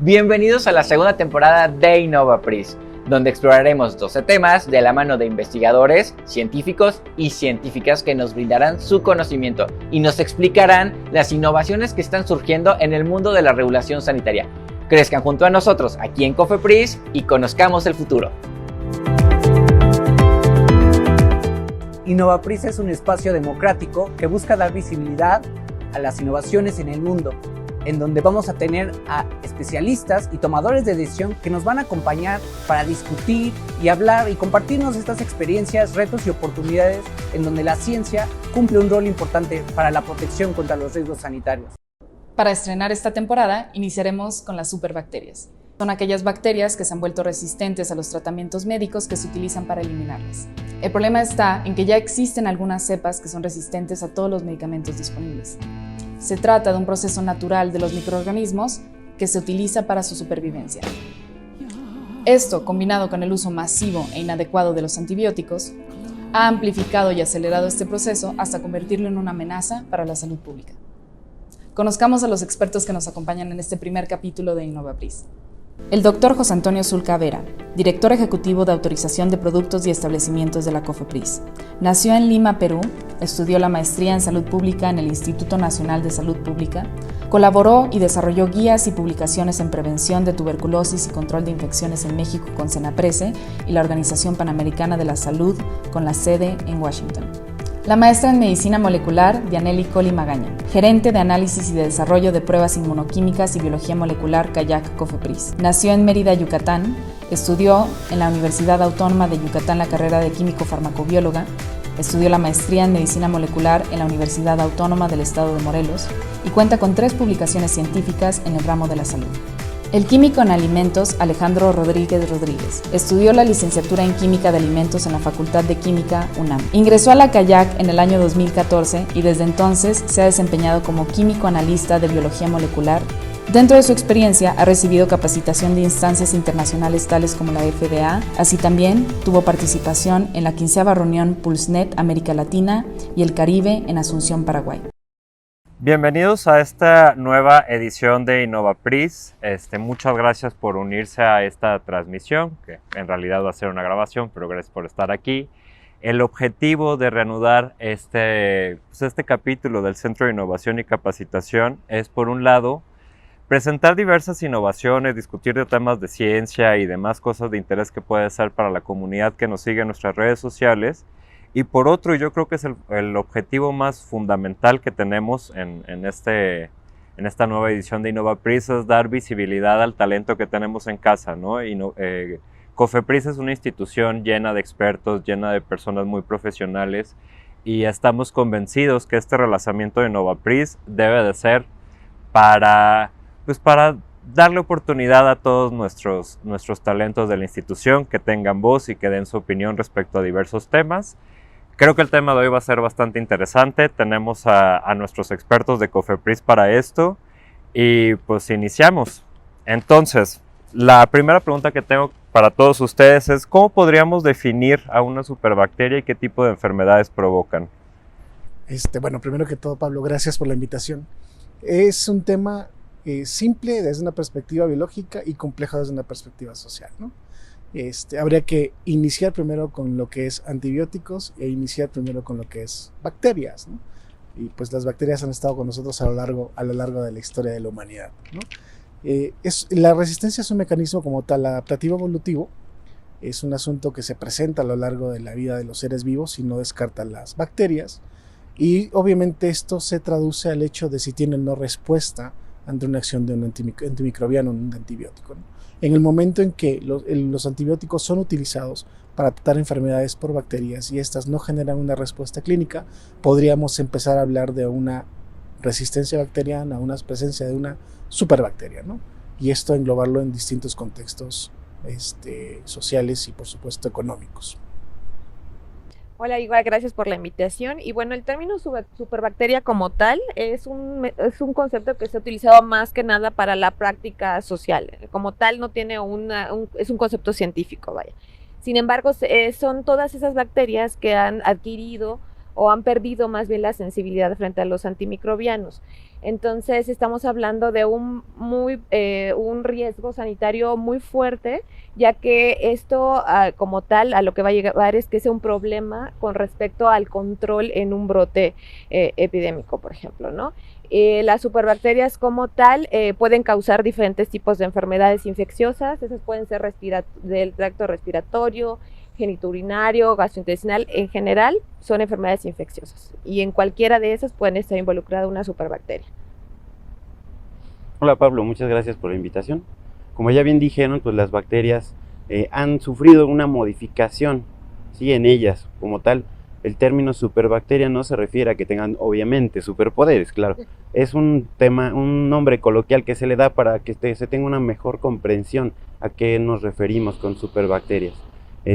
Bienvenidos a la segunda temporada de InnovaPris, donde exploraremos 12 temas de la mano de investigadores, científicos y científicas que nos brindarán su conocimiento y nos explicarán las innovaciones que están surgiendo en el mundo de la regulación sanitaria. Crezcan junto a nosotros aquí en Cofepris y conozcamos el futuro. InnovaPris es un espacio democrático que busca dar visibilidad a las innovaciones en el mundo, en donde vamos a tener a especialistas y tomadores de decisión que nos van a acompañar para discutir y hablar y compartirnos estas experiencias, retos y oportunidades en donde la ciencia cumple un rol importante para la protección contra los riesgos sanitarios. Para estrenar esta temporada, iniciaremos con las superbacterias. Son aquellas bacterias que se han vuelto resistentes a los tratamientos médicos que se utilizan para eliminarlas. El problema está en que ya existen algunas cepas que son resistentes a todos los medicamentos disponibles. Se trata de un proceso natural de los microorganismos que se utiliza para su supervivencia. Esto, combinado con el uso masivo e inadecuado de los antibióticos, ha amplificado y acelerado este proceso hasta convertirlo en una amenaza para la salud pública. Conozcamos a los expertos que nos acompañan en este primer capítulo de InnovaPris. El Dr. José Antonio Zulca Vera, director ejecutivo de autorización de productos y establecimientos de la Cofepris. Nació en Lima, Perú, estudió la maestría en salud pública en el Instituto Nacional de Salud Pública, colaboró y desarrolló guías y publicaciones en prevención de tuberculosis y control de infecciones en México con Senaprece y la Organización Panamericana de la Salud con la sede en Washington. La maestra en Medicina Molecular, Dianely Colli Magaña, gerente de análisis y de desarrollo de pruebas inmunoquímicas y biología molecular Kayak Cofepris. Nació en Mérida, Yucatán, estudió en la Universidad Autónoma de Yucatán la carrera de químico-farmacobióloga, estudió la maestría en Medicina Molecular en la Universidad Autónoma del Estado de Morelos y cuenta con 3 publicaciones científicas en el ramo de la salud. El químico en alimentos Alejandro Rodríguez Rodríguez estudió la licenciatura en Química de Alimentos en la Facultad de Química UNAM. Ingresó a la Kayak en el año 2014 y desde entonces se ha desempeñado como químico analista de biología molecular. Dentro de su experiencia ha recibido capacitación de instancias internacionales tales como la FDA, así también tuvo participación en la 15ª reunión PulseNet América Latina y el Caribe en Asunción, Paraguay. Bienvenidos a esta nueva edición de InnovaPris. Muchas gracias por unirse a esta transmisión, que en realidad va a ser una grabación, pero gracias por estar aquí. El objetivo de reanudar este capítulo del Centro de Innovación y Capacitación es, por un lado, presentar diversas innovaciones, discutir de temas de ciencia y demás cosas de interés que puede ser para la comunidad que nos sigue en nuestras redes sociales. Y por otro, yo creo que es el objetivo más fundamental que tenemos en esta nueva edición de InnovaPris, es dar visibilidad al talento que tenemos en casa, ¿no? Cofepris es una institución llena de expertos, llena de personas muy profesionales, y estamos convencidos que este relanzamiento de InnovaPris debe de ser para darle oportunidad a todos nuestros talentos de la institución, que tengan voz y que den su opinión respecto a diversos temas. Creo que el tema de hoy va a ser bastante interesante. Tenemos a nuestros expertos de Cofepris para esto y pues iniciamos. Entonces, la primera pregunta que tengo para todos ustedes es: ¿cómo podríamos definir a una superbacteria y qué tipo de enfermedades provocan? Bueno, primero que todo, Pablo, gracias por la invitación. Es un tema simple desde una perspectiva biológica y complejo desde una perspectiva social, ¿no? Habría que iniciar primero con lo que es antibióticos e iniciar primero con lo que es bacterias, ¿no? Y pues las bacterias han estado con nosotros a lo largo de la historia de la humanidad, ¿no? La resistencia es un mecanismo como tal adaptativo evolutivo. Es un asunto que se presenta a lo largo de la vida de los seres vivos y no descarta las bacterias, y obviamente esto se traduce al hecho de si tienen o no respuesta ante una acción de un antimicrobiano, un antibiótico, ¿no? En el momento en que los antibióticos son utilizados para tratar enfermedades por bacterias y estas no generan una respuesta clínica, podríamos empezar a hablar de una resistencia bacteriana, una presencia de una superbacteria, ¿no? Y esto englobarlo en distintos contextos sociales y, por supuesto, económicos. Hola, igual, gracias por la invitación. Y bueno, el término superbacteria como tal es un concepto que se ha utilizado más que nada para la práctica social. Como tal no tiene es un concepto científico, vaya. Sin embargo, son todas esas bacterias que han adquirido o han perdido más bien la sensibilidad frente a los antimicrobianos. Entonces estamos hablando de un riesgo sanitario muy fuerte, ya que esto como tal a lo que va a llevar es que sea un problema con respecto al control en un brote epidémico, por ejemplo, ¿no? Las superbacterias como tal pueden causar diferentes tipos de enfermedades infecciosas. Esas pueden ser del tracto respiratorio, genitourinario, gastrointestinal. En general son enfermedades infecciosas y en cualquiera de esas pueden estar involucrada una superbacteria. Hola Pablo, muchas gracias por la invitación. Como ya bien dijeron, pues las bacterias han sufrido una modificación, ¿sí? En ellas como tal. El término superbacteria no se refiere a que tengan obviamente superpoderes, claro. Es un nombre coloquial que se le da para que se tenga una mejor comprensión a qué nos referimos con superbacterias.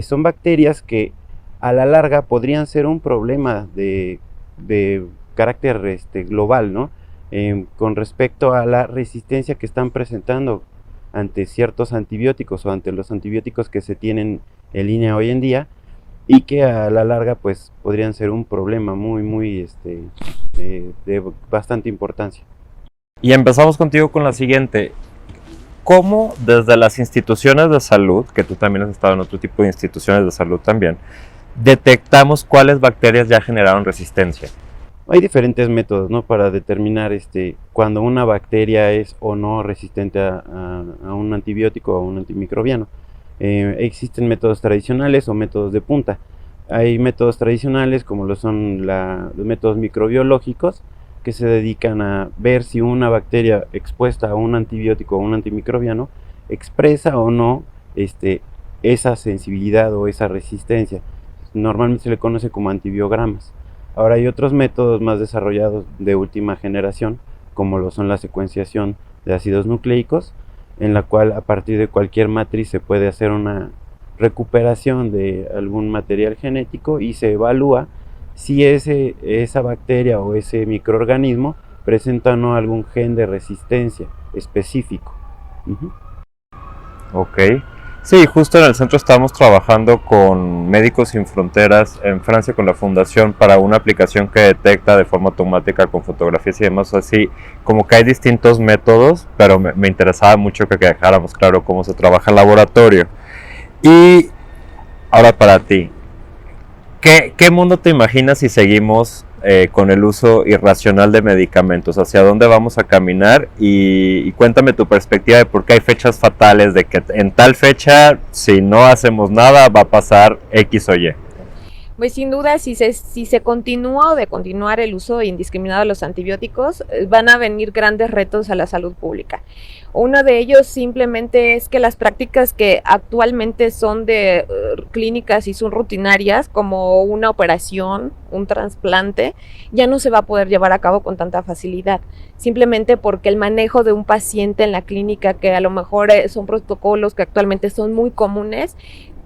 Son bacterias que a la larga podrían ser un problema de carácter global, ¿no? Con respecto a la resistencia que están presentando ante ciertos antibióticos o ante los antibióticos que se tienen en línea hoy en día, y que a la larga pues podrían ser un problema muy de bastante importancia. Y empezamos contigo con la siguiente. ¿Cómo desde las instituciones de salud, que tú también has estado en otro tipo de instituciones de salud también, detectamos cuáles bacterias ya generaron resistencia? Hay diferentes métodos, ¿no?, para determinar cuando una bacteria es o no resistente a un antibiótico o a un antimicrobiano. Existen métodos tradicionales o métodos de punta. Hay métodos tradicionales como lo son los métodos microbiológicos, que se dedican a ver si una bacteria expuesta a un antibiótico o un antimicrobiano expresa o no esa sensibilidad o esa resistencia. Normalmente se le conoce como antibiogramas. Ahora hay otros métodos más desarrollados de última generación, como lo son la secuenciación de ácidos nucleicos, en la cual a partir de cualquier matriz se puede hacer una recuperación de algún material genético y se evalúa si esa bacteria o ese microorganismo presenta o no algún gen de resistencia específico. Ok. Sí, justo en el centro estamos trabajando con Médicos Sin Fronteras en Francia con la fundación para una aplicación que detecta de forma automática con fotografías y demás, así como que hay distintos métodos, pero me interesaba mucho que dejáramos claro cómo se trabaja el laboratorio. Y ahora para ti, ¿qué mundo te imaginas si seguimos con el uso irracional de medicamentos? ¿Hacia dónde vamos a caminar? Y cuéntame tu perspectiva de por qué hay fechas fatales, de que en tal fecha, si no hacemos nada, va a pasar X o Y. Pues sin duda, si se continúa o de continuar el uso indiscriminado de los antibióticos, van a venir grandes retos a la salud pública. Uno de ellos simplemente es que las prácticas que actualmente son de clínicas y son rutinarias, como una operación, un trasplante, ya no se va a poder llevar a cabo con tanta facilidad, simplemente porque el manejo de un paciente en la clínica, que a lo mejor son protocolos que actualmente son muy comunes,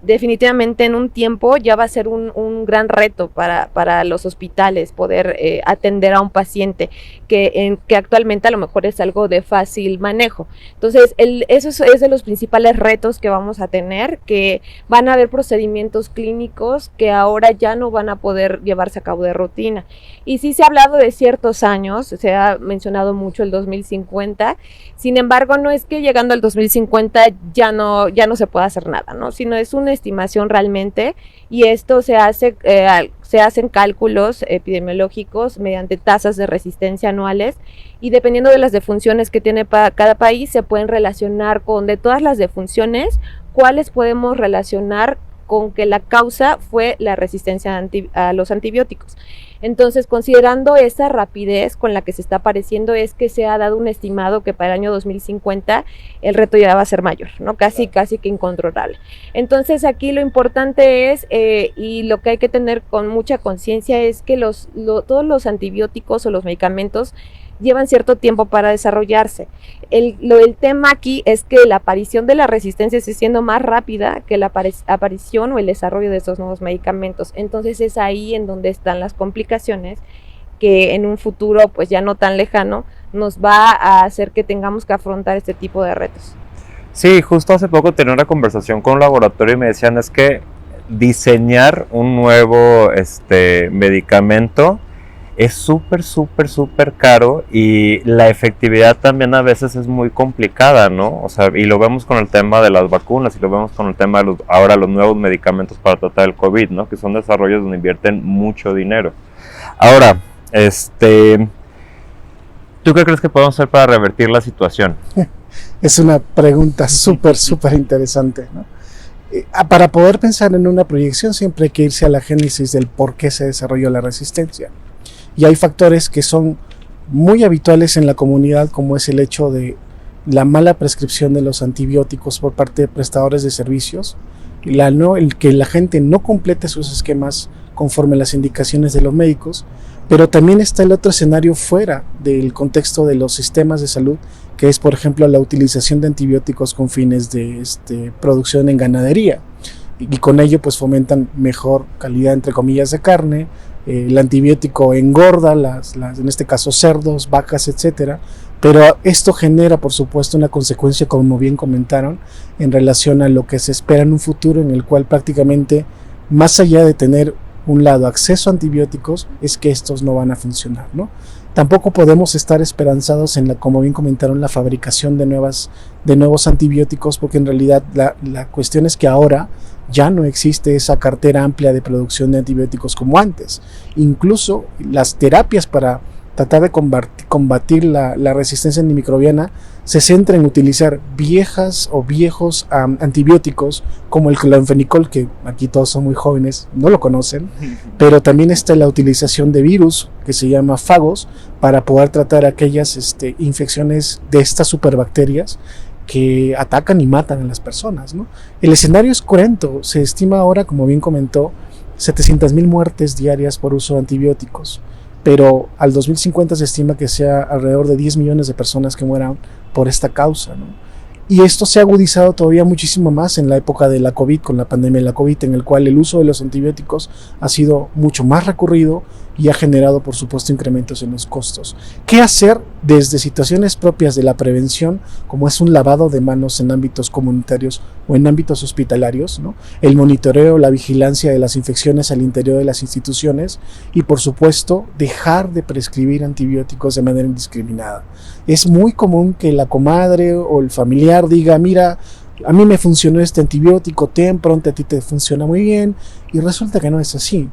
definitivamente en un tiempo ya va a ser un gran reto para los hospitales poder atender a un paciente que actualmente a lo mejor es algo de fácil manejo. Entonces, eso es de los principales retos que vamos a tener, que van a haber procedimientos clínicos que ahora ya no van a poder llevarse a cabo de rutina. Y sí se ha hablado de ciertos años, se ha mencionado mucho el 2050, sin embargo, no es que llegando al 2050 ya no se pueda hacer nada, ¿no? Sino es una estimación realmente, y esto se hacen cálculos epidemiológicos mediante tasas de resistencia anuales, y dependiendo de las defunciones que tiene cada país, se pueden relacionar de todas las defunciones, cuáles podemos relacionar con que la causa fue la resistencia a los antibióticos. Entonces, considerando esa rapidez con la que se está apareciendo, es que se ha dado un estimado que para el año 2050 el reto ya va a ser mayor, ¿no? Casi que incontrolable. Entonces, aquí lo importante es, y lo que hay que tener con mucha conciencia, es que todos los antibióticos o los medicamentos llevan cierto tiempo para desarrollarse. El tema aquí es que la aparición de la resistencia esté siendo más rápida que la aparición o el desarrollo de estos nuevos medicamentos. Entonces es ahí en donde están las complicaciones, que en un futuro pues ya no tan lejano nos va a hacer que tengamos que afrontar este tipo de retos. Sí, justo hace poco tenía una conversación con un laboratorio y me decían, es que diseñar un nuevo medicamento es súper caro, y la efectividad también a veces es muy complicada, ¿no? O sea, y lo vemos con el tema de las vacunas, y lo vemos con el tema de ahora los nuevos medicamentos para tratar el COVID, ¿no? Que son desarrollos donde invierten mucho dinero. Ahora, ¿tú qué crees que podemos hacer para revertir la situación? Es una pregunta súper interesante, ¿no? Para poder pensar en una proyección siempre hay que irse a la génesis del por qué se desarrolló la resistencia. Y hay factores que son muy habituales en la comunidad, como es el hecho de la mala prescripción de los antibióticos por parte de prestadores de servicios, el que la gente no complete sus esquemas conforme a las indicaciones de los médicos, pero también está el otro escenario fuera del contexto de los sistemas de salud, que es por ejemplo la utilización de antibióticos con fines de producción en ganadería, y con ello pues fomentan mejor calidad entre comillas de carne. El antibiótico engorda en este caso cerdos, vacas, etcétera, pero esto genera por supuesto una consecuencia, como bien comentaron, en relación a lo que se espera en un futuro en el cual prácticamente, más allá de tener un lado acceso a antibióticos, es que estos no van a funcionar, ¿no? Tampoco podemos estar esperanzados en como bien comentaron, la fabricación de nuevos antibióticos, porque en realidad la cuestión es que ahora ya no existe esa cartera amplia de producción de antibióticos como antes. Incluso las terapias para tratar de combatir la resistencia antimicrobiana se centra en utilizar viejos antibióticos como el clonfenicol, que aquí todos son muy jóvenes, no lo conocen, pero también está la utilización de virus que se llama fagos para poder tratar aquellas infecciones de estas superbacterias que atacan y matan a las personas, ¿no? El escenario es cruento, se estima ahora, como bien comentó, 700,000 muertes diarias por uso de antibióticos, pero al 2050 se estima que sea alrededor de 10 millones de personas que mueran por esta causa, ¿no? Y esto se ha agudizado todavía muchísimo más en la época de la COVID, con la pandemia de la COVID, en el cual el uso de los antibióticos ha sido mucho más recurrido y ha generado, por supuesto, incrementos en los costos. ¿Qué hacer desde situaciones propias de la prevención, como es un lavado de manos en ámbitos comunitarios o en ámbitos hospitalarios, ¿no? El monitoreo, la vigilancia de las infecciones al interior de las instituciones y, por supuesto, dejar de prescribir antibióticos de manera indiscriminada? Es muy común que la comadre o el familiar diga, mira, a mí me funcionó este antibiótico, ten, pronto a ti te funciona muy bien, y resulta que no es así.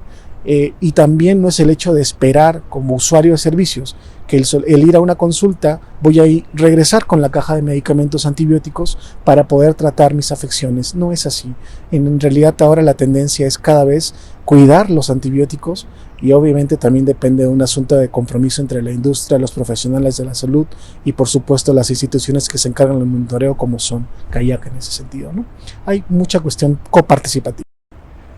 Y también no es el hecho de esperar como usuario de servicios, que el ir a una consulta voy a regresar con la caja de medicamentos antibióticos para poder tratar mis afecciones. No es así. En realidad ahora la tendencia es cada vez cuidar los antibióticos, y obviamente también depende de un asunto de compromiso entre la industria, los profesionales de la salud y por supuesto las instituciones que se encargan del monitoreo, como son CAIAC en ese sentido, ¿no? Hay mucha cuestión coparticipativa.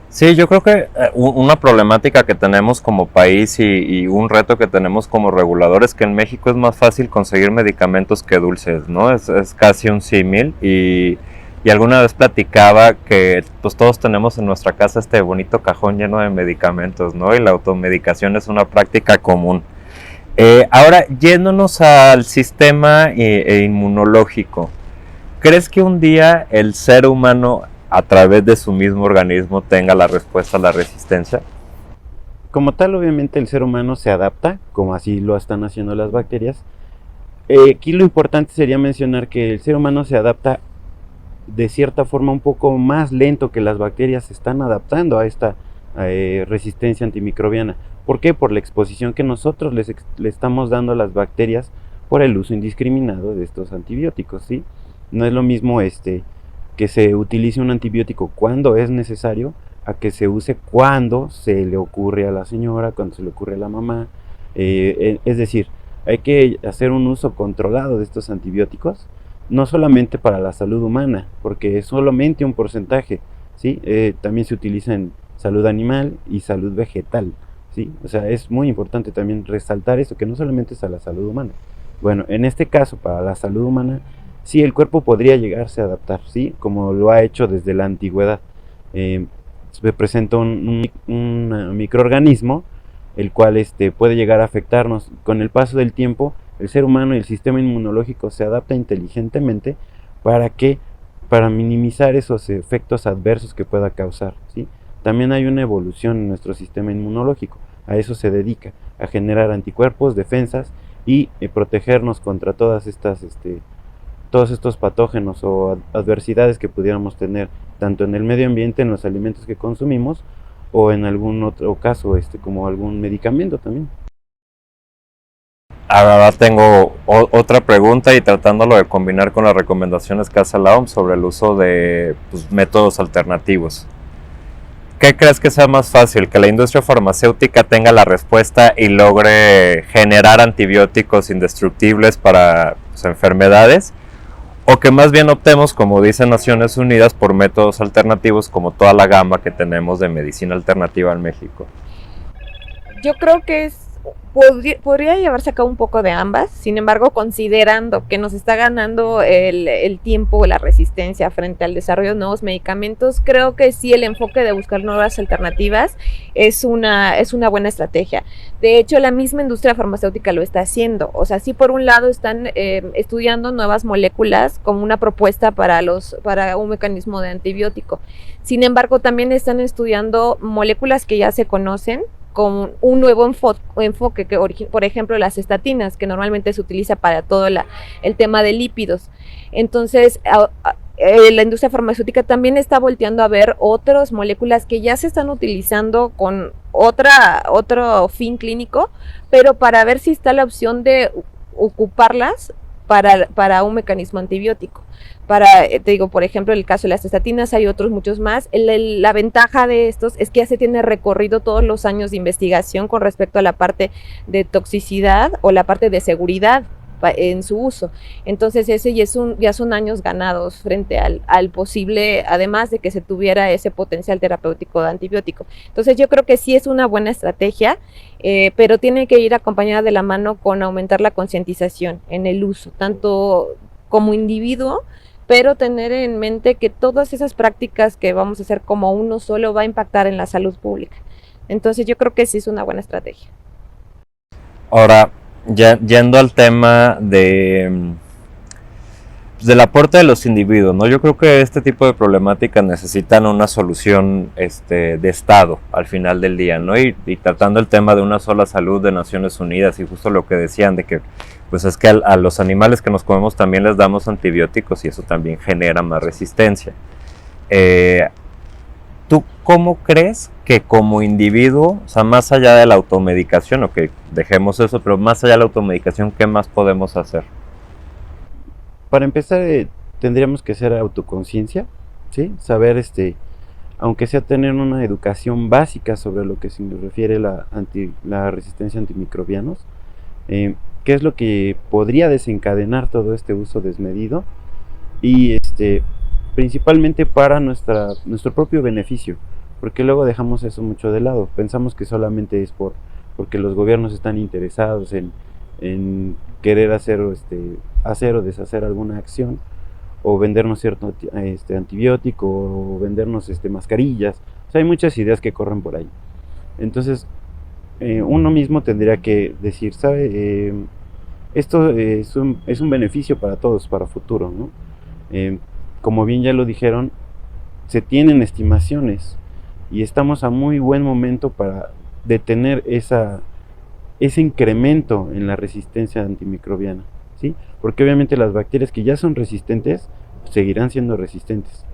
Sí, yo creo que una problemática que tenemos como país y un reto que tenemos como reguladores es que en México es más fácil conseguir medicamentos que dulces, ¿no? Es casi un símil, y alguna vez platicaba que pues todos tenemos en nuestra casa este bonito cajón lleno de medicamentos, ¿no? Y la automedicación es una práctica común. Ahora, yéndonos al sistema inmunológico, ¿crees que un día el ser humano, a través de su mismo organismo, tenga la respuesta a la resistencia? Como tal, obviamente el ser humano se adapta, como así lo están haciendo las bacterias. Aquí lo importante sería mencionar que el ser humano se adapta de cierta forma un poco más lento que las bacterias se están adaptando a esta resistencia antimicrobiana. ¿Por qué? Por la exposición que nosotros le estamos dando a las bacterias por el uso indiscriminado de estos antibióticos, ¿sí? No es lo mismo que se utilice un antibiótico cuando es necesario a que se use cuando se le ocurre a la señora, cuando se le ocurre a la mamá. Es decir, hay que hacer un uso controlado de estos antibióticos, no solamente para la salud humana, porque es solamente un porcentaje, ¿sí? También se utiliza en salud animal y salud vegetal, ¿sí? O sea, es muy importante también resaltar esto, que no solamente es a la salud humana. Bueno, en este caso, para la salud humana, sí, el cuerpo podría llegarse a adaptar, ¿sí? Como lo ha hecho desde la antigüedad. Se presenta un microorganismo, el cual puede llegar a afectarnos. Con el paso del tiempo, el ser humano y el sistema inmunológico se adapta inteligentemente para minimizar esos efectos adversos que pueda causar, ¿sí? también hay una evolución en nuestro sistema inmunológico. A eso se dedica, a generar anticuerpos, defensas y protegernos contra todos estos patógenos o adversidades que pudiéramos tener tanto en el medio ambiente, en los alimentos que consumimos, o en algún otro caso, como algún medicamento también. Ahora tengo otra pregunta, y tratándolo de combinar con las recomendaciones que hace la OMS sobre el uso de métodos alternativos. ¿Qué crees que sea más fácil? ¿Que la industria farmacéutica tenga la respuesta y logre generar antibióticos indestructibles para enfermedades? ¿O que más bien optemos, como dice Naciones Unidas, por métodos alternativos como toda la gama que tenemos de medicina alternativa en México? Yo creo que podría llevarse a cabo un poco de ambas, sin embargo, considerando que nos está ganando el tiempo, la resistencia frente al desarrollo de nuevos medicamentos, creo que sí el enfoque de buscar nuevas alternativas es una buena estrategia. De hecho, la misma industria farmacéutica lo está haciendo. O sea, sí, por un lado están estudiando nuevas moléculas como una propuesta para un mecanismo de antibiótico. Sin embargo, también están estudiando moléculas que ya se conocen, con un nuevo enfoque, que por ejemplo las estatinas, que normalmente se utiliza para todo el tema de lípidos. Entonces, la industria farmacéutica también está volteando a ver otras moléculas que ya se están utilizando con otro fin clínico, pero para ver si está la opción de ocuparlas para un mecanismo antibiótico. Te digo, por ejemplo, en el caso de las estatinas, hay otros muchos más. La ventaja de estos es que ya se tiene recorrido todos los años de investigación con respecto a la parte de toxicidad o la parte de seguridad en su uso. Entonces ese ya son años ganados frente al posible, además de que se tuviera ese potencial terapéutico de antibiótico. Entonces yo creo que sí es una buena estrategia, pero tiene que ir acompañada de la mano con aumentar la concientización en el uso, tanto como individuo, pero tener en mente que todas esas prácticas que vamos a hacer como uno solo va a impactar en la salud pública. Entonces yo creo que sí es una buena estrategia. Ahora, yendo al tema del aporte de los individuos, ¿no? Yo creo que este tipo de problemáticas necesitan una solución de Estado al final del día, ¿no? Y tratando el tema de una sola salud de Naciones Unidas, y justo lo que decían de que pues es que a los animales que nos comemos también les damos antibióticos, y eso también genera más resistencia. ¿Tú cómo crees que como individuo, o sea, más allá de la automedicación, ok, dejemos eso, pero más allá de la automedicación, ¿qué más podemos hacer? Para empezar, tendríamos que hacer autoconciencia, ¿sí? Saber, aunque sea tener una educación básica sobre lo que se refiere la resistencia a antimicrobianos, qué es lo que podría desencadenar todo este uso desmedido, y principalmente para nuestro propio beneficio, porque luego dejamos eso mucho de lado. Pensamos que solamente es porque los gobiernos están interesados en querer hacer o deshacer alguna acción, o vendernos cierto antibiótico, o vendernos mascarillas. O sea, hay muchas ideas que corren por ahí. Entonces, uno mismo tendría que decir, ¿sabe? Esto es un beneficio para todos, para futuro, ¿no? Como bien ya lo dijeron, se tienen estimaciones y estamos a muy buen momento para detener ese incremento en la resistencia antimicrobiana, ¿sí? Porque obviamente las bacterias que ya son resistentes seguirán siendo resistentes.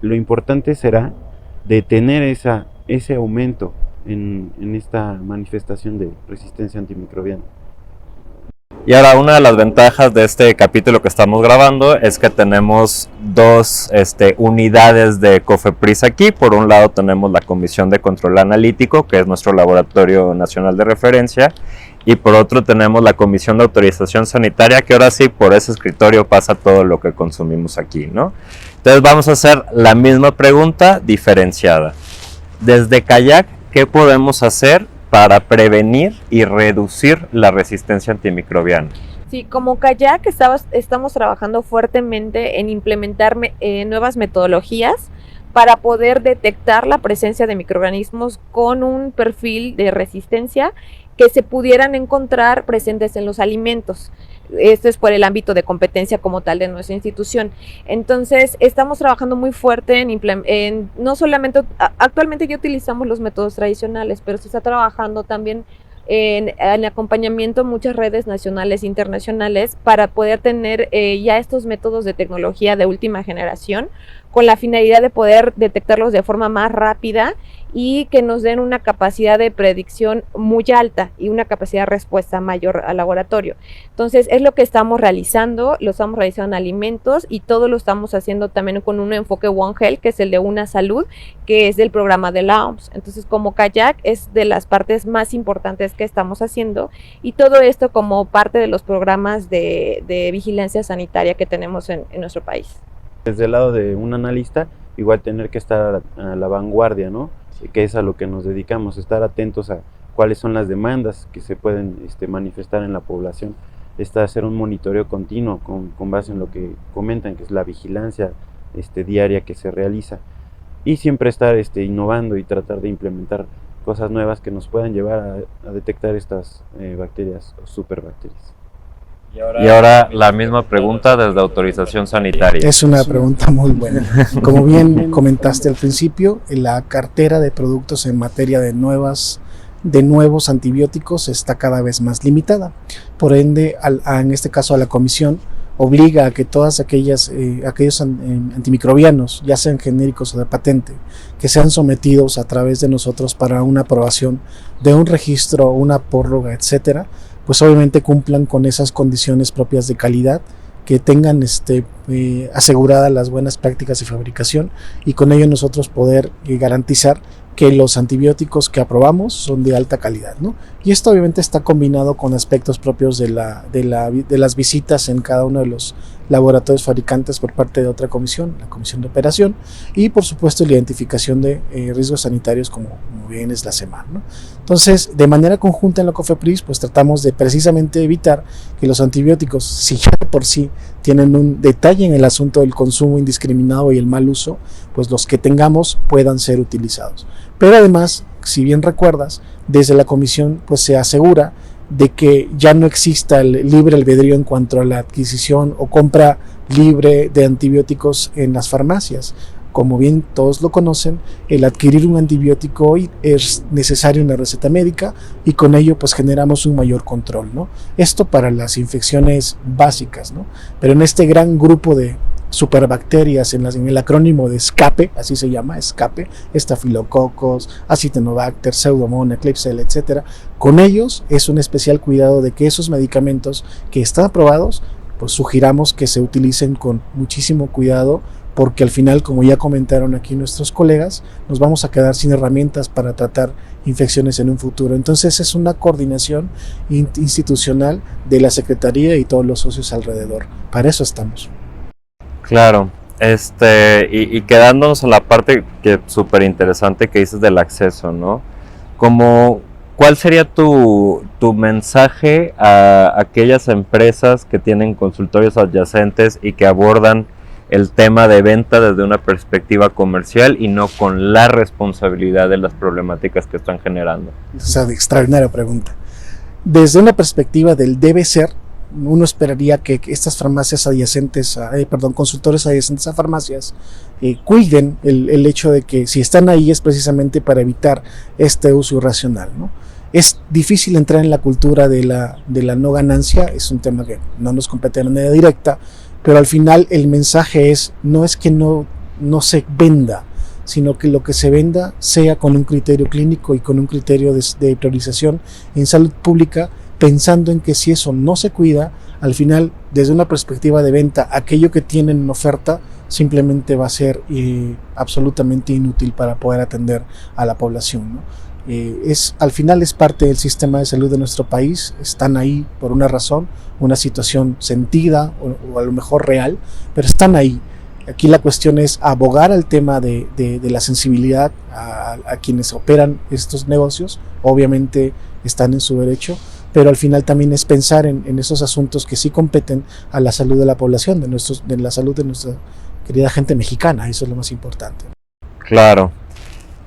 Lo importante será detener ese aumento en esta manifestación de resistencia antimicrobiana. Y ahora, una de las ventajas de este capítulo que estamos grabando es que tenemos dos unidades de COFEPRIS aquí. Por un lado tenemos la Comisión de Control Analítico, que es nuestro laboratorio nacional de referencia, y por otro tenemos la Comisión de Autorización Sanitaria, que ahora sí por ese escritorio pasa todo lo que consumimos aquí, ¿no? Entonces vamos a hacer la misma pregunta diferenciada. Desde Kayak, ¿qué podemos hacer para prevenir y reducir la resistencia antimicrobiana? Sí, como Kayak estamos trabajando fuertemente en implementar nuevas metodologías para poder detectar la presencia de microorganismos con un perfil de resistencia que se pudieran encontrar presentes en los alimentos. Esto es por el ámbito de competencia como tal de nuestra institución. Entonces, estamos trabajando muy fuerte en no solamente, actualmente ya utilizamos los métodos tradicionales, pero se está trabajando también en acompañamiento a muchas redes nacionales e internacionales para poder tener ya estos métodos de tecnología de última generación, con la finalidad de poder detectarlos de forma más rápida y que nos den una capacidad de predicción muy alta y una capacidad de respuesta mayor al laboratorio. Entonces, es lo que estamos realizando, lo estamos realizando en alimentos y todo lo estamos haciendo también con un enfoque One Health, que es el de Una Salud, que es del programa de la OMS. Entonces, como Kayak es de las partes más importantes que estamos haciendo, y todo esto como parte de los programas de vigilancia sanitaria que tenemos en nuestro país. Desde el lado de un analista, igual tener que estar a la vanguardia, ¿no? Que es a lo que nos dedicamos, estar atentos a cuáles son las demandas que se pueden manifestar en la población, hacer un monitoreo continuo con base en lo que comentan, que es la vigilancia diaria que se realiza, y siempre estar innovando y tratar de implementar cosas nuevas que nos puedan llevar a detectar estas bacterias o superbacterias. Y ahora la misma pregunta desde autorización sanitaria. Es una pregunta muy buena. Como bien comentaste al principio, la cartera de productos en materia de nuevos antibióticos está cada vez más limitada. Por ende, en este caso a la comisión, obliga a que todas aquellos antimicrobianos, ya sean genéricos o de patente, que sean sometidos a través de nosotros para una aprobación de un registro, una prórroga, etcétera, pues obviamente cumplan con esas condiciones propias de calidad, que tengan aseguradas las buenas prácticas de fabricación, y con ello nosotros poder garantizar que los antibióticos que aprobamos son de alta calidad, ¿no? Y esto obviamente está combinado con aspectos propios de las visitas en cada uno de los laboratorios fabricantes por parte de otra comisión, la comisión de operación, y por supuesto la identificación de riesgos sanitarios como bien es la SEMAR, ¿no? Entonces, de manera conjunta en la COFEPRIS, pues tratamos de precisamente evitar que los antibióticos, si ya de por sí tienen un detalle en el asunto del consumo indiscriminado y el mal uso, pues los que tengamos puedan ser utilizados. Pero además, si bien recuerdas, desde la comisión pues se asegura de que ya no exista el libre albedrío en cuanto a la adquisición o compra libre de antibióticos en las farmacias. Como bien todos lo conocen, el adquirir un antibiótico hoy es necesario una receta médica, y con ello pues generamos un mayor control, ¿no? Esto para las infecciones básicas, ¿no? Pero en este gran grupo de superbacterias, en el acrónimo de SCAPE, así se llama, SCAPE, Staphylococcus, Acinetobacter, Pseudomonas, Klebsiella, etcétera, con ellos es un especial cuidado de que esos medicamentos que están aprobados, pues sugiramos que se utilicen con muchísimo cuidado, porque al final, como ya comentaron aquí nuestros colegas, nos vamos a quedar sin herramientas para tratar infecciones en un futuro. Entonces es una coordinación institucional de la Secretaría y todos los socios alrededor. Para eso estamos. Claro, y quedándonos en la parte que súper interesante que dices del acceso, ¿no? ¿Cuál sería tu mensaje a aquellas empresas que tienen consultorios adyacentes y que abordan el tema de venta desde una perspectiva comercial y no con la responsabilidad de las problemáticas que están generando? O sea, de extraordinaria pregunta. Desde una perspectiva del debe ser, uno esperaría que estas farmacias adyacentes, consultores adyacentes a farmacias, cuiden el hecho de que si están ahí es precisamente para evitar este uso irracional, ¿no? Es difícil entrar en la cultura de la no ganancia, es un tema que no nos compete de manera directa, pero al final el mensaje no es que no se venda, sino que lo que se venda sea con un criterio clínico y con un criterio de priorización en salud pública, pensando en que si eso no se cuida, al final, desde una perspectiva de venta, aquello que tienen en oferta simplemente va a ser absolutamente inútil para poder atender a la población, ¿no? Al final es parte del sistema de salud de nuestro país, están ahí por una razón, una situación sentida o a lo mejor real, pero están ahí. Aquí la cuestión es abogar al tema de la sensibilidad a quienes operan estos negocios, obviamente están en su derecho, pero al final también es pensar en esos asuntos que sí competen a la salud de la población, de la salud de nuestra querida gente mexicana, eso es lo más importante. Claro.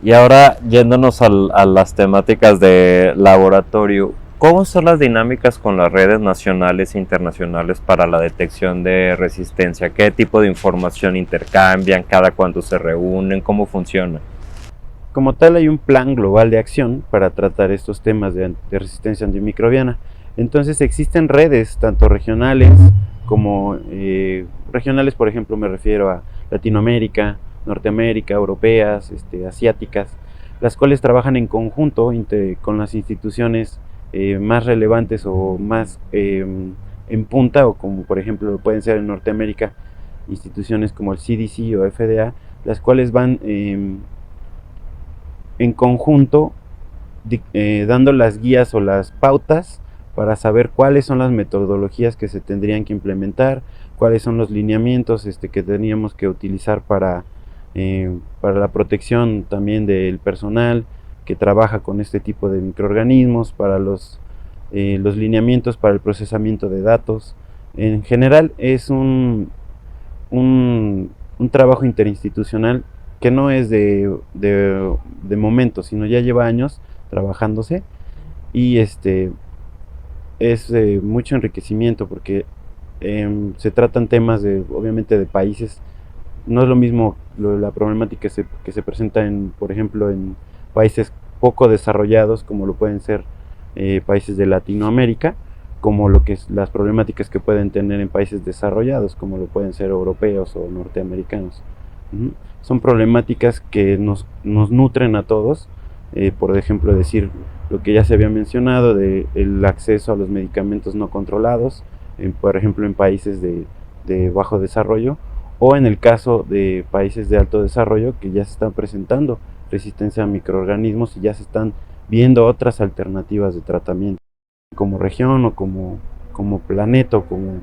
Y ahora, yéndonos a las temáticas de laboratorio, ¿Cómo son las dinámicas con las redes nacionales e internacionales para la detección de resistencia? ¿Qué tipo de información intercambian? ¿Cada cuánto se reúnen? ¿Cómo funciona? Como tal, hay un plan global de acción para tratar estos temas de resistencia antimicrobiana. Entonces existen redes, tanto regionales como regionales, por ejemplo, me refiero a Latinoamérica, Norteamérica, europeas, asiáticas, las cuales trabajan en conjunto con las instituciones más relevantes o más en punta, o como por ejemplo pueden ser en Norteamérica, instituciones como el CDC o FDA, las cuales van en conjunto dando las guías o las pautas para saber cuáles son las metodologías que se tendrían que implementar, cuáles son los lineamientos que teníamos que utilizar para la protección también del personal que trabaja con este tipo de microorganismos, para los lineamientos para el procesamiento de datos. En general es un trabajo interinstitucional que no es de momento, sino ya lleva años trabajándose, y es mucho enriquecimiento porque se tratan temas obviamente de países. No es lo mismo la problemática que se presenta por ejemplo, en países poco desarrollados, como lo pueden ser países de Latinoamérica, como las problemáticas que pueden tener en países desarrollados, como lo pueden ser europeos o norteamericanos. Son problemáticas que nos nutren a todos. Por ejemplo, decir lo que ya se había mencionado del acceso a los medicamentos no controlados, por ejemplo en países de bajo desarrollo, o en el caso de países de alto desarrollo que ya se están presentando resistencia a microorganismos y ya se están viendo otras alternativas de tratamiento. Como región o como planeta o como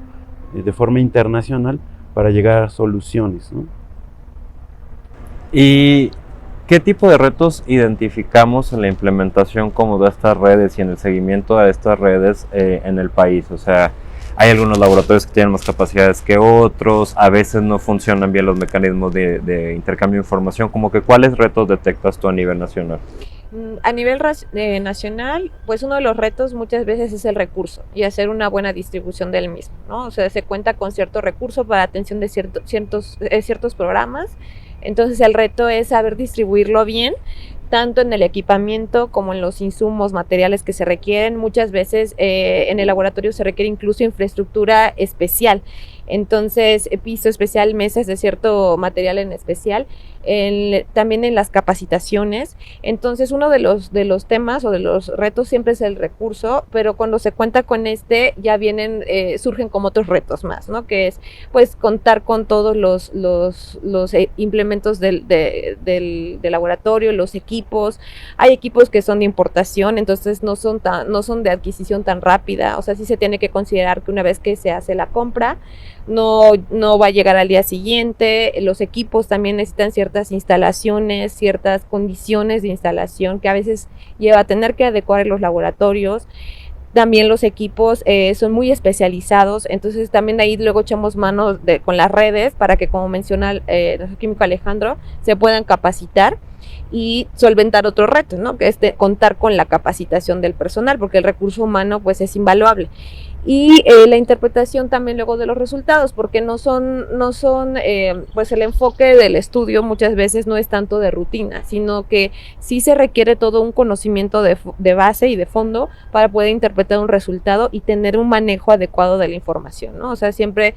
de forma internacional, para llegar a soluciones, ¿no? ¿Y qué tipo de retos identificamos en la implementación como de estas redes y en el seguimiento de estas redes en el país? O sea, hay algunos laboratorios que tienen más capacidades que otros, a veces no funcionan bien los mecanismos de intercambio de información. Como que, ¿cuáles retos detectas tú a nivel nacional? A nivel nacional, pues uno de los retos muchas veces es el recurso y hacer una buena distribución del mismo, ¿no? O sea, se cuenta con cierto recurso para atención de ciertos programas. Entonces el reto es saber distribuirlo bien, tanto en el equipamiento como en los insumos, materiales que se requieren. Muchas veces en el laboratorio se requiere incluso infraestructura especial. Entonces, piso especial, mesas de cierto material en especial, también en las capacitaciones. Entonces, uno de los temas o de los retos siempre es el recurso, pero cuando se cuenta con ya surgen como otros retos más, ¿no? Que es, pues, contar con todos los implementos del laboratorio, los equipos. Hay equipos que son de importación, entonces no son de adquisición tan rápida. O sea, sí se tiene que considerar que una vez que se hace la compra, no va a llegar al día siguiente. Los equipos también necesitan ciertas instalaciones, ciertas condiciones de instalación que a veces lleva a tener que adecuar en los laboratorios. También los equipos son muy especializados, entonces también ahí luego echamos mano con las redes para que, como menciona nuestro químico Alejandro, se puedan capacitar y solventar otro reto, ¿no? Que es contar con la capacitación del personal, porque el recurso humano pues es invaluable. Y la interpretación también luego de los resultados, porque no son pues el enfoque del estudio muchas veces no es tanto de rutina, sino que sí se requiere todo un conocimiento de base y de fondo para poder interpretar un resultado y tener un manejo adecuado de la información, ¿no? O sea, siempre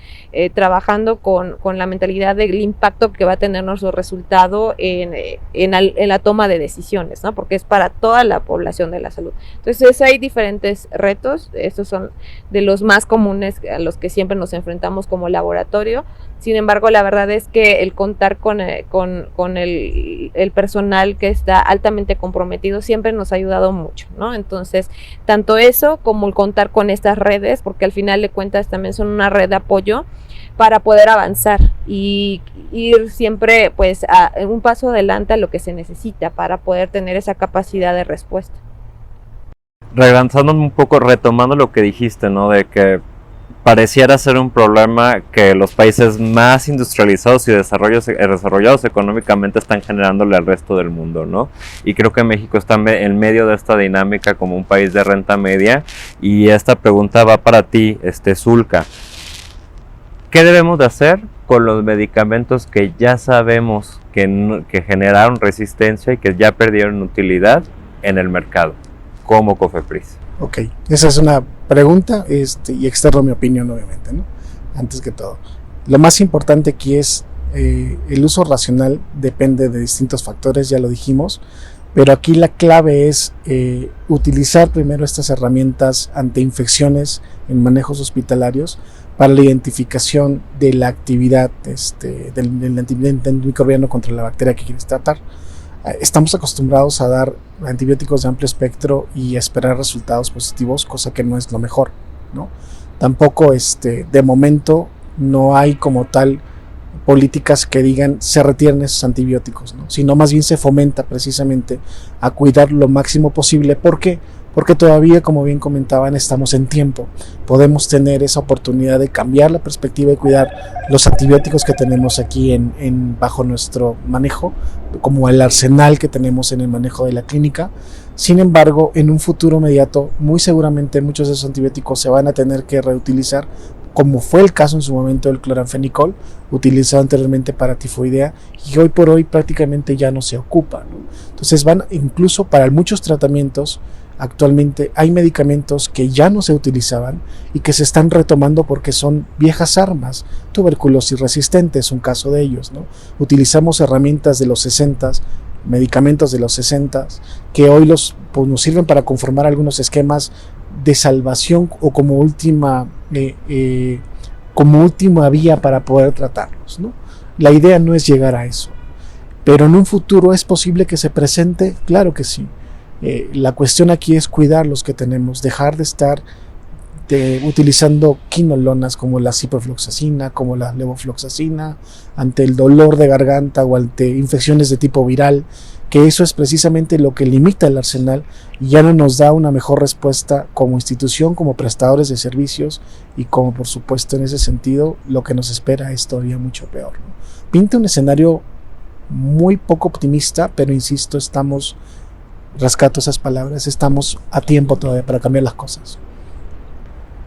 trabajando con la mentalidad del impacto que va a tener nuestro resultado en la toma de decisiones, ¿no? Porque es para toda la población de la salud. Entonces hay diferentes retos, estos son de los más comunes a los que siempre nos enfrentamos como laboratorio. Sin embargo, la verdad es que el contar con el personal que está altamente comprometido siempre nos ha ayudado mucho, ¿no? Entonces, tanto eso como el contar con estas redes, porque al final de cuentas también son una red de apoyo para poder avanzar y ir siempre pues un paso adelante a lo que se necesita para poder tener esa capacidad de respuesta. Regresándome un poco, retomando lo que dijiste, ¿no? De que pareciera ser un problema que los países más industrializados y desarrollados económicamente están generándole al resto del mundo, ¿no? Y creo que México está en medio de esta dinámica como un país de renta media. Y esta pregunta va para ti, Zulka. ¿Qué debemos de hacer con los medicamentos que ya sabemos que generaron resistencia y que ya perdieron utilidad en el mercado, como COFEPRIS? Ok, esa es una pregunta y externo mi opinión, obviamente, ¿no? Antes que todo, lo más importante aquí es el uso racional depende de distintos factores, ya lo dijimos, pero aquí la clave es utilizar primero estas herramientas ante infecciones en manejos hospitalarios para la identificación de la actividad del antimicrobiano contra la bacteria que quieres tratar. Estamos acostumbrados a dar antibióticos de amplio espectro y esperar resultados positivos, cosa que no es lo mejor, ¿no? Tampoco de momento no hay como tal políticas que digan se retiren esos antibióticos, ¿no? Sino más bien se fomenta precisamente a cuidar lo máximo posible. ¿Por qué? Porque todavía, como bien comentaban, estamos en tiempo. Podemos tener esa oportunidad de cambiar la perspectiva y cuidar los antibióticos que tenemos aquí bajo nuestro manejo, como el arsenal que tenemos en el manejo de la clínica. Sin embargo, en un futuro inmediato, muy seguramente muchos de esos antibióticos se van a tener que reutilizar, como fue el caso en su momento del cloranfenicol, utilizado anteriormente para tifoidea, y hoy por hoy prácticamente ya no se ocupa, ¿no? Entonces incluso para muchos tratamientos, actualmente hay medicamentos que ya no se utilizaban y que se están retomando porque son viejas armas. Tuberculosis resistente es un caso de ellos, ¿no? Utilizamos herramientas de los 60, medicamentos de los 60, que hoy nos sirven para conformar algunos esquemas de salvación o como última vía para poder tratarlos, ¿no? La idea no es llegar a eso, pero en un futuro es posible que se presente, claro que sí. La cuestión aquí es cuidar los que tenemos, dejar de estar utilizando quinolonas como la ciprofloxacina, como la levofloxacina, ante el dolor de garganta o ante infecciones de tipo viral, que eso es precisamente lo que limita el arsenal y ya no nos da una mejor respuesta como institución, como prestadores de servicios, y como por supuesto en ese sentido lo que nos espera es todavía mucho peor, ¿no? Pinta un escenario muy poco optimista, pero insisto, rescato esas palabras, estamos a tiempo todavía para cambiar las cosas.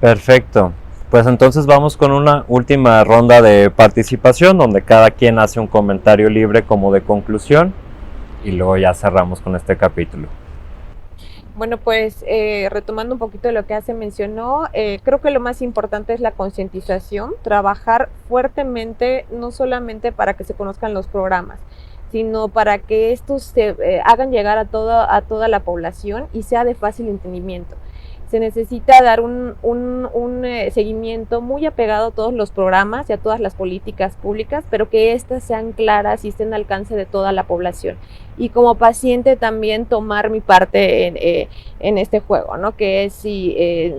Perfecto, pues entonces vamos con una última ronda de participación donde cada quien hace un comentario libre como de conclusión y luego ya cerramos con este capítulo. Bueno, pues retomando un poquito de lo que hace mencionó, creo que lo más importante es la concientización, trabajar fuertemente, no solamente para que se conozcan los programas, sino para que estos se hagan llegar a toda la población y sea de fácil entendimiento. Se necesita dar un seguimiento muy apegado a todos los programas y a todas las políticas públicas, pero que éstas sean claras y estén al alcance de toda la población. Y como paciente también tomar mi parte en este juego, ¿no? Que es si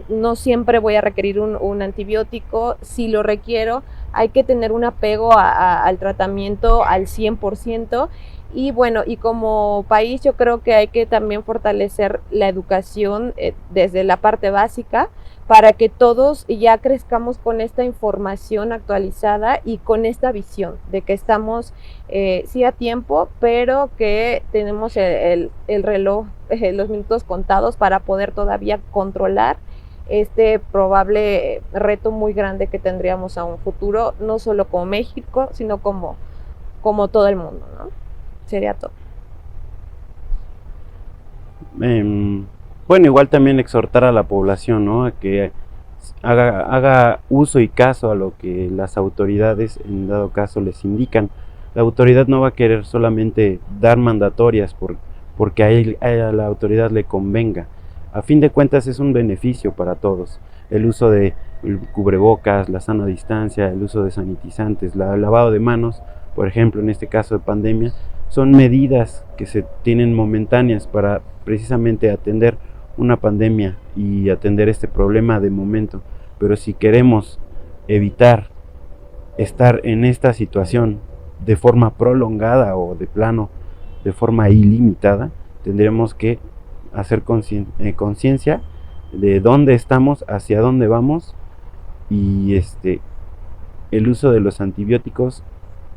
no siempre voy a requerir un antibiótico, si lo requiero, hay que tener un apego al tratamiento al 100%. Y bueno, y como país yo creo que hay que también fortalecer la educación desde la parte básica para que todos ya crezcamos con esta información actualizada y con esta visión de que estamos sí a tiempo, pero que tenemos el reloj, los minutos contados para poder todavía controlar este probable reto muy grande que tendríamos a un futuro, no solo como México, sino como todo el mundo, ¿no? Sería todo. Bueno, igual también exhortar a la población, ¿no? A que haga uso y caso a lo que las autoridades en dado caso les indican. La autoridad no va a querer solamente dar mandatorias porque a la autoridad le convenga. A fin de cuentas es un beneficio para todos. El uso de cubrebocas, la sana distancia, el uso de sanitizantes, el lavado de manos, por ejemplo, en este caso de pandemia, son medidas que se tienen momentáneas para precisamente atender una pandemia y atender este problema de momento. Pero si queremos evitar estar en esta situación de forma prolongada o de plano de forma ilimitada, tendremos que hacer conciencia de dónde estamos, hacia dónde vamos y el uso de los antibióticos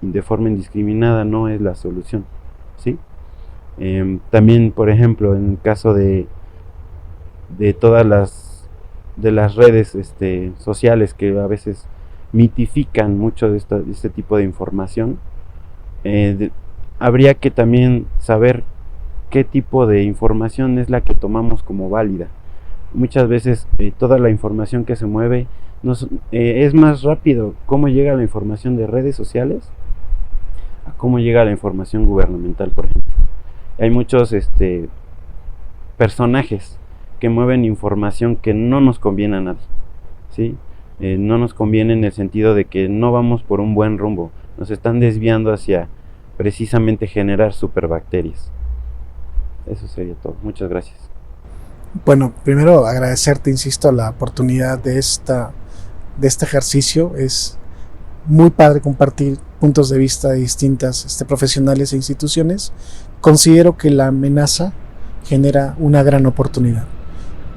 de forma indiscriminada no es la solución, ¿sí? También, por ejemplo, en el caso de todas las redes sociales que a veces mitifican mucho de este tipo de información, habría que también saber qué tipo de información es la que tomamos como válida. Muchas veces toda la información que se mueve es más rápido cómo llega la información de redes sociales a cómo llega la información gubernamental, por ejemplo. Hay muchos personajes que mueven información que no nos conviene a nadie, ¿sí? No nos conviene en el sentido de que no vamos por un buen rumbo, nos están desviando hacia precisamente generar superbacterias. Eso sería todo. Muchas gracias. Bueno, primero agradecerte, insisto, la oportunidad de este ejercicio. Es muy padre compartir puntos de vista de distintas profesionales e instituciones. Considero que la amenaza genera una gran oportunidad,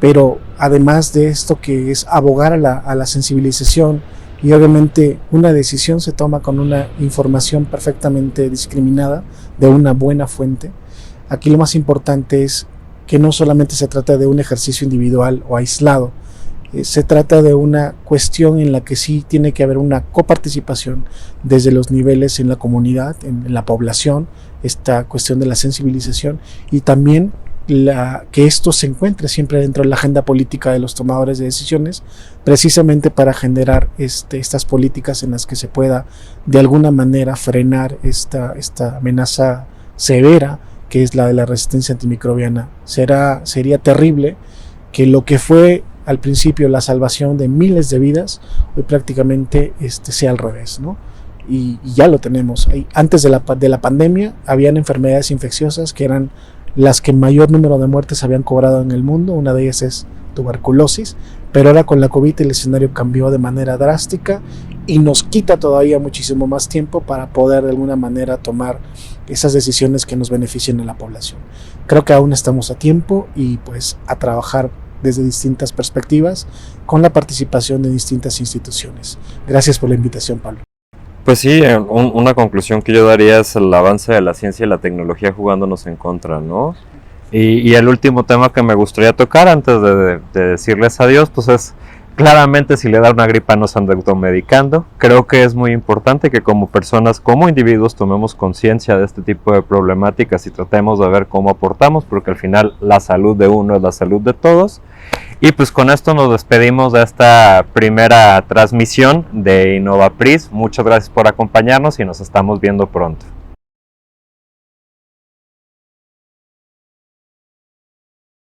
pero además de esto, que es abogar a la sensibilización, y obviamente una decisión se toma con una información perfectamente discriminada de una buena fuente. Aquí lo más importante es que no solamente se trata de un ejercicio individual o aislado, se trata de una cuestión en la que sí tiene que haber una coparticipación desde los niveles en la comunidad, en la población, esta cuestión de la sensibilización, y también que esto se encuentre siempre dentro de la agenda política de los tomadores de decisiones, precisamente para generar estas políticas en las que se pueda de alguna manera frenar esta amenaza severa que es la de la resistencia antimicrobiana. Sería terrible que lo que fue al principio la salvación de miles de vidas hoy prácticamente sea al revés, ¿no? Y ya lo tenemos. Antes de la pandemia habían enfermedades infecciosas que eran las que mayor número de muertes habían cobrado en el mundo. Una de ellas es tuberculosis, pero ahora con la COVID el escenario cambió de manera drástica y nos quita todavía muchísimo más tiempo para poder de alguna manera tomar esas decisiones que nos beneficien a la población. Creo que aún estamos a tiempo y pues a trabajar desde distintas perspectivas con la participación de distintas instituciones. Gracias por la invitación, Pablo. Pues sí, una conclusión que yo daría es el avance de la ciencia y la tecnología jugándonos en contra, ¿no? Y el último tema que me gustaría tocar antes de decirles adiós, pues es claramente si le da una gripa no se anda automedicando. Creo que es muy importante que como personas, como individuos, tomemos conciencia de este tipo de problemáticas y tratemos de ver cómo aportamos, porque al final la salud de uno es la salud de todos. Y pues con esto nos despedimos de esta primera transmisión de InnovaPris. Muchas gracias por acompañarnos y nos estamos viendo pronto.